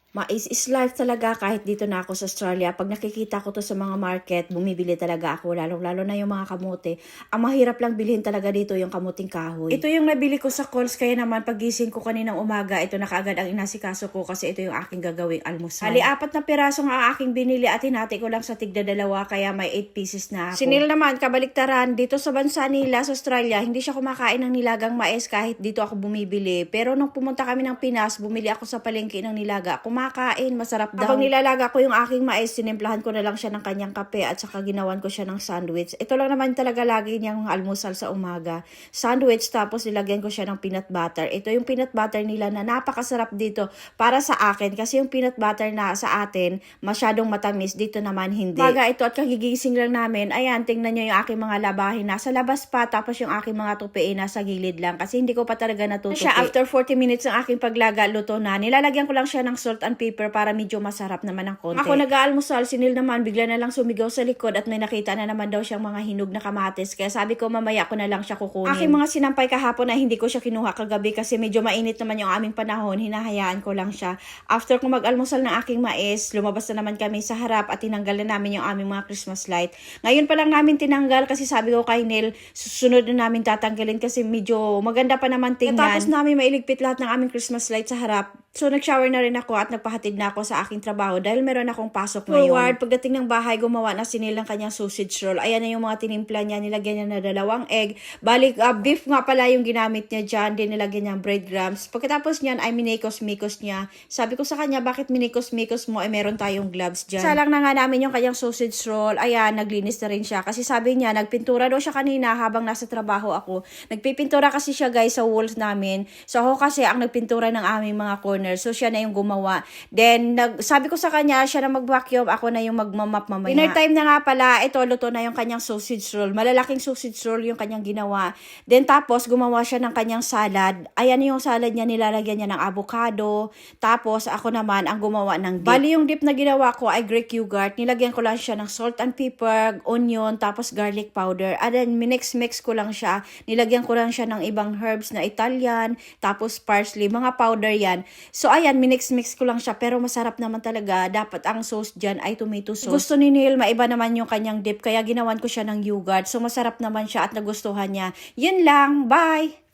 Mais is life talaga kahit dito na ako sa Australia. Pag nakikita ko to sa mga market, bumibili talaga ako. Lalo na yung mga kamote. Ang mahirap lang bilhin talaga dito yung kamuting kahoy. Ito yung nabili ko sa Coles. Kaya naman pagising ko kaninang umaga, ito na kaagad ang inasikaso ko kasi ito yung aking gagawing almusal. Hali, 4 na piraso nga ang aking binili at hinati ko lang sa tigda 2 kaya may 8 pieces na ako. Sinil naman, kabaliktaran, dito sa bansa nila sa Australia, hindi siya kumakain ng nilagang mais kahit dito ako bumibili. Pero nung pumunta kami ng Pinas, bumili ako sa palengke ng nilaga. Kumakain, masarap daw. Habang nilalaga ko yung aking mais, sinimplahan ko na lang siya ng kanyang kape at saka ginawan ko siya ng sandwich. Ito lang naman talaga lagi niyang almusal sa umaga. Sandwich tapos nilagyan ko siya ng peanut butter. Ito yung peanut butter nila na napakasarap dito para sa akin kasi yung peanut butter na sa atin masyadong matamis, dito naman hindi. Baga ito at kagigising lang namin. Ayan, tingnan niyo yung aking mga labahin nasa labas pa tapos yung aking mga tupi nasa gilid lang kasi hindi ko pa talaga natutupi. Siya after 40 minutes ng aking paglaga, luto na. Nilalagyan ko lang siya ng salt and pepper para medyo masarap naman ang konti. Ako nag-aalmusal, sinil naman bigla na lang sumigaw sa likod at may nakita na naman daw siyang mga hinog na kamatis. Kaya sabi ko mamaya ko na lang siya kukunin. Aking mga sinampay kahapon na hindi ko siya kinuha kagabi kasi medyo mainit naman yung aming panahon. Hinahayaan ko lang siya. After ko mag-almusal ng aking mais, lumabas na naman kami sa harap at tinanggal na namin yung aming mga Christmas light. Ngayon pa lang namin tinanggal kasi sabi ko kay Neil, susunod na namin tatanggalin kasi medyo maganda pa naman tingnan. Tapos namin mailigpit lahat ng aming Christmas light sa harap. So, nag-shower na rin ako at nagpahatid na ako sa aking trabaho dahil meron akong pasok ngayon. Forward, pagdating ng bahay, gumawa na sinil ng kanyang sausage roll. Ayan na yung mga tinimpla niya. Nilagyan niya na 2 egg. Balik, beef nga pala yung ginamit niya dyan. Then, nilagyan niya breadcrumbs. Pagkatapos niyan, ay minikos-mikos niya. Sabi ko sa kanya, bakit minikos-mikos mo? Ay, meron tayong gloves dyan. Salang na nga namin yung kanyang sausage roll. Ayan, naglinis na rin siya. Kasi sabi niya, nagpintura daw siya kanina habang nasa trabaho ako. Nagpipintura kasi siya guys sa walls namin. So, ako kasi ang nagpintura ng aming mga corner. So, siya na yung gumawa. Then, sabi ko sa kanya, siya na mag-vacuum, ako na yung magmamap mamaya. Dinner time na nga pala, ito, luto na yung kanyang sausage roll. Malalaking sausage roll yung kanyang ginawa. Then, tapos, gumawa siya ng kanyang salad. Ayan yung salad niya, nilalagyan niya ng avocado. Tapos, ako naman, ang gumawa ng dip. Bali, yung dip na ginawa ko ay Greek yogurt. Nilagyan ko lang siya ng salt and pepper, onion, tapos garlic powder. And then, minix-mix ko lang siya. Nilagyan ko lang siya ng ibang herbs na Italian, tapos parsley, mga powder yan. So, ayan, minix-mix ko lang siya. Pero masarap naman talaga. Dapat ang sauce dyan ay tomato sauce. Gusto ni Neil, maiba naman yung kanyang dip. Kaya ginawan ko siya ng yogurt. So, masarap naman siya at nagustuhan niya. Yun lang. Bye!